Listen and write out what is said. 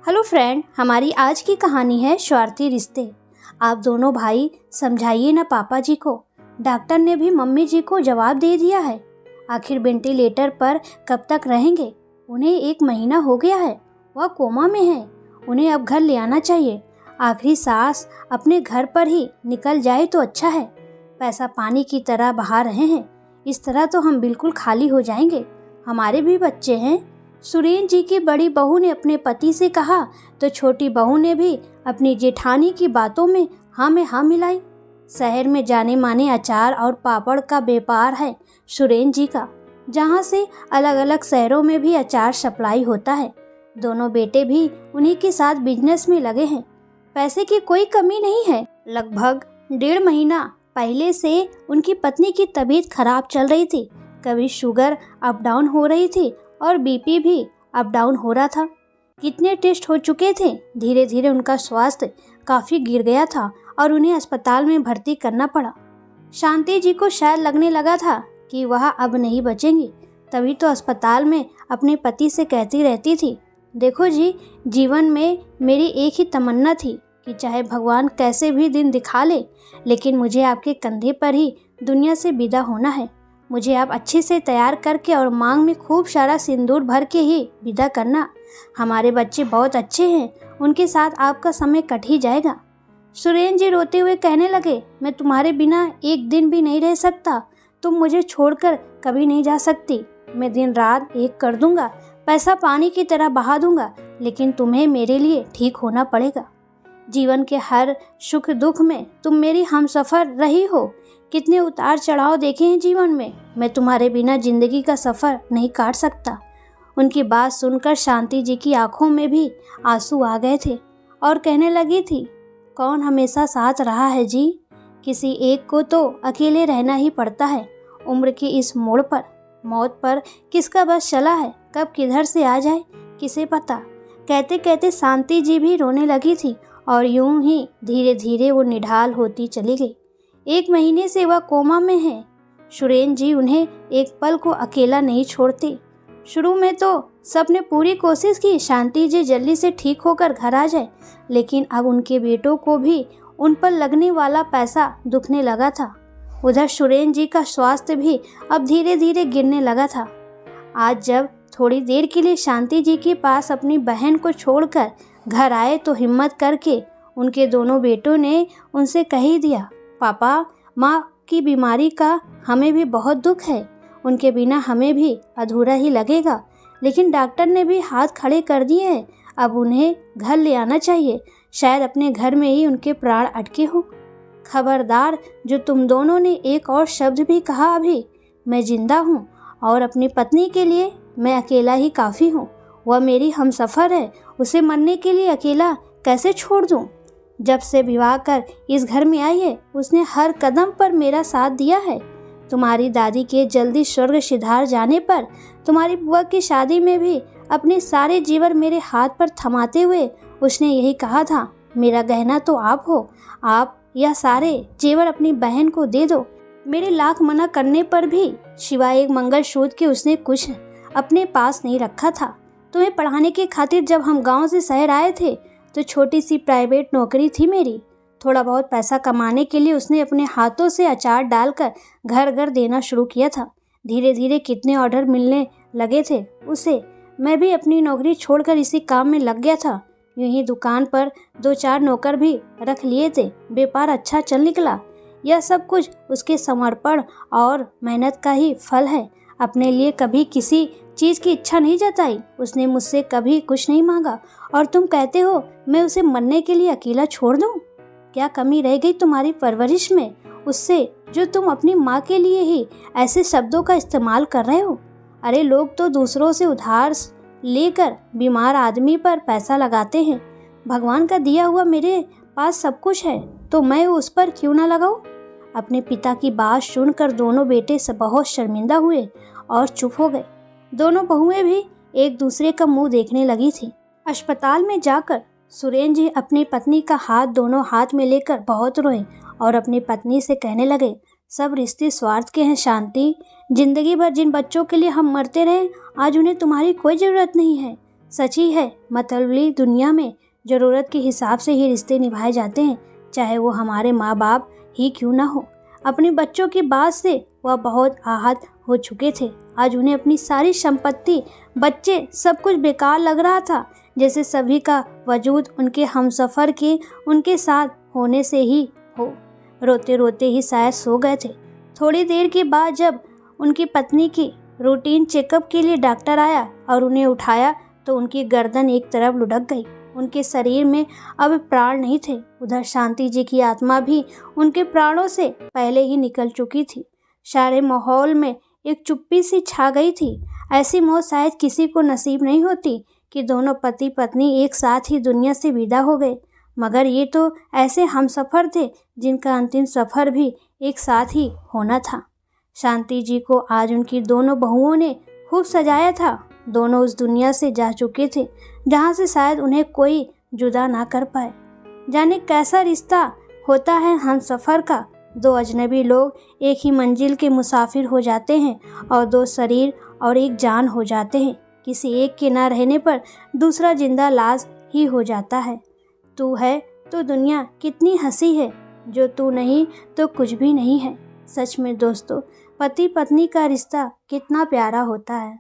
Hello friend, हमारी आज की कहानी है स्वार्थी रिश्ते। आप दोनों भाई समझाइए ना पापा जी को। डॉक्टर ने भी मम्मी जी को जवाब दे दिया है। आखिर वेंटिलेटर पर कब तक रहेंगे? उन्हें 1 महीना हो गया है, वह कोमा में है। उन्हें अब घर ले आना चाहिए। आखिरी सांस अपने घर पर ही निकल जाए तो अच्छा है। पैसा पानी की तरह बहा रहे हैं, इस तरह तो हम बिल्कुल खाली हो जाएंगे। हमारे भी बच्चे हैं। सुरेन जी की बड़ी बहू ने अपने पति से कहा तो छोटी बहू ने भी अपनी जेठानी की बातों में हाँ मिलाई। शहर में जाने माने अचार और पापड़ का व्यापार है सुरेन जी का, जहाँ से अलग अलग शहरों में भी अचार सप्लाई होता है। दोनों बेटे भी उन्हीं के साथ बिजनेस में लगे हैं। पैसे की कोई कमी नहीं है। लगभग 1.5 महीना पहले से उनकी पत्नी की तबीयत खराब चल रही थी। कभी शुगर अप डाउन हो रही थी और बीपी भी अप डाउन हो रहा था। कितने टेस्ट हो चुके थे। धीरे धीरे उनका स्वास्थ्य काफ़ी गिर गया था और उन्हें अस्पताल में भर्ती करना पड़ा। शांति जी को शायद लगने लगा था कि वह अब नहीं बचेंगी। तभी तो अस्पताल में अपने पति से कहती रहती थी, देखो जी, जीवन में मेरी एक ही तमन्ना थी कि चाहे भगवान कैसे भी दिन दिखा ले, लेकिन मुझे आपके कंधे पर ही दुनिया से विदा होना है। मुझे आप अच्छे से तैयार करके और मांग में खूब सारा सिंदूर भर के ही विदा करना। हमारे बच्चे बहुत अच्छे हैं, उनके साथ आपका समय कट ही जाएगा। सुरेन जी रोते हुए कहने लगे, मैं तुम्हारे बिना एक दिन भी नहीं रह सकता। तुम मुझे छोड़कर कभी नहीं जा सकती। मैं दिन रात एक कर दूंगा, पैसा पानी की तरह बहा दूंगा, लेकिन तुम्हें मेरे लिए ठीक होना पड़ेगा। जीवन के हर सुख दुख में तुम मेरी हमसफर रही हो। कितने उतार चढ़ाव देखे हैं जीवन में। मैं तुम्हारे बिना जिंदगी का सफ़र नहीं काट सकता। उनकी बात सुनकर शांति जी की आंखों में भी आंसू आ गए थे और कहने लगी थी, कौन हमेशा साथ रहा है जी? किसी एक को तो अकेले रहना ही पड़ता है। उम्र की इस मोड़ पर, मौत पर किसका बस चला है, कब किधर से आ जाए किसे पता। कहते कहते शांति जी भी रोने लगी थी और यूं ही धीरे धीरे वो निढाल होती चली गई। 1 महीने से वह कोमा में है। सुरेन जी उन्हें एक पल को अकेला नहीं छोड़ते। शुरू में तो सबने पूरी कोशिश की शांति जी जल्दी से ठीक होकर घर आ जाए, लेकिन अब उनके बेटों को भी उन पर लगने वाला पैसा दुखने लगा था। उधर सुरेन जी का स्वास्थ्य भी अब धीरे धीरे गिरने लगा था। आज जब थोड़ी देर के लिए शांति जी के पास अपनी बहन को छोड़कर घर आए तो हिम्मत करके उनके दोनों बेटों ने उनसे कह ही दिया, पापा, माँ की बीमारी का हमें भी बहुत दुख है। उनके बिना हमें भी अधूरा ही लगेगा, लेकिन डॉक्टर ने भी हाथ खड़े कर दिए हैं। अब उन्हें घर ले आना चाहिए। शायद अपने घर में ही उनके प्राण अटके हों। खबरदार, जो तुम दोनों ने एक और शब्द भी कहा अभी। मैं जिंदा हूँ और अपनी पत्नी के लिए मैं अकेला ही काफ़ी हूँ। वह मेरी हमसफ़र है, उसे मरने के लिए अकेला कैसे छोड़ दूँ? जब से विवाह कर इस घर में आई है, उसने हर कदम पर मेरा साथ दिया है। तुम्हारी दादी के जल्दी स्वर्ग सिधार जाने पर, तुम्हारी बुआ की शादी में भी अपने सारे जेवर मेरे हाथ पर थमाते हुए उसने यही कहा था, मेरा गहना तो आप हो, आप यह सारे जेवर अपनी बहन को दे दो। मेरे लाख मना करने पर भी सिवाय एक मंगलसूत्र के उसने कुछ अपने पास नहीं रखा था। तुम्हें पढ़ाने के खातिर जब हम गांव से शहर आए थे तो छोटी सी प्राइवेट नौकरी थी मेरी। थोड़ा बहुत पैसा कमाने के लिए उसने अपने हाथों से अचार डालकर घर घर देना शुरू किया था। धीरे धीरे कितने ऑर्डर मिलने लगे थे उसे। मैं भी अपनी नौकरी छोड़कर इसी काम में लग गया था। यूं ही दुकान पर 2-4 नौकर भी रख लिए थे। व्यापार अच्छा चल निकला। यह सब कुछ उसके समर्पण और मेहनत का ही फल है। अपने लिए कभी किसी चीज़ की इच्छा नहीं जताई। उसने मुझसे कभी कुछ नहीं मांगा और तुम कहते हो मैं उसे मरने के लिए अकेला छोड़ दूं? क्या कमी रह गई तुम्हारी परवरिश में उससे, जो तुम अपनी माँ के लिए ही ऐसे शब्दों का इस्तेमाल कर रहे हो? अरे लोग तो दूसरों से उधार लेकर बीमार आदमी पर पैसा लगाते हैं। भगवान का दिया हुआ मेरे पास सब कुछ है, तो मैं उस पर क्यों ना लगाऊं? अपने पिता की बात सुनकर दोनों बेटे सब बहुत शर्मिंदा हुए और चुप हो गए। दोनों बहुएं भी एक दूसरे का मुंह देखने लगी थी। अस्पताल में जाकर सुरेन जी अपनी पत्नी का हाथ दोनों हाथ में लेकर बहुत रोए और अपनी पत्नी से कहने लगे, सब रिश्ते स्वार्थ के हैं शांति। जिंदगी भर जिन बच्चों के लिए हम मरते रहे, आज उन्हें तुम्हारी कोई ज़रूरत नहीं है। सच ही है, मतलबी दुनिया में ज़रूरत के हिसाब से ही रिश्ते निभाए जाते हैं, चाहे वो हमारे माँ बाप ही क्यों ना हो। अपने बच्चों की बात से वह बहुत आहत हो चुके थे। आज उन्हें अपनी सारी संपत्ति, बच्चे, सब कुछ बेकार लग रहा था, जैसे सभी का वजूद उनके हमसफ़र के उनके साथ होने से ही हो। रोते रोते ही शायद सो गए थे। थोड़ी देर के बाद जब उनकी पत्नी की रूटीन चेकअप के लिए डॉक्टर आया और उन्हें उठाया तो उनकी गर्दन एक तरफ लुढ़क गई। उनके शरीर में अब प्राण नहीं थे। उधर शांति जी की आत्मा भी उनके प्राणों से पहले ही निकल चुकी थी। सारे माहौल में एक चुप्पी सी छा गई थी। ऐसी मौत शायद किसी को नसीब नहीं होती कि दोनों पति पत्नी एक साथ ही दुनिया से विदा हो गए, मगर ये तो ऐसे हमसफ़र थे जिनका अंतिम सफ़र भी एक साथ ही होना था। शांति जी को आज उनकी दोनों बहुओं ने खूब सजाया था। दोनों उस दुनिया से जा चुके थे जहाँ से शायद उन्हें कोई जुदा ना कर पाए। जाने कैसा रिश्ता होता है हमसफ़र का। दो अजनबी लोग एक ही मंजिल के मुसाफिर हो जाते हैं और दो शरीर और एक जान हो जाते हैं। किसी एक के ना रहने पर दूसरा जिंदा लाश ही हो जाता है। तू है तो दुनिया कितनी हंसी है, जो तू नहीं तो कुछ भी नहीं है। सच में दोस्तों, पति पत्नी का रिश्ता कितना प्यारा होता है।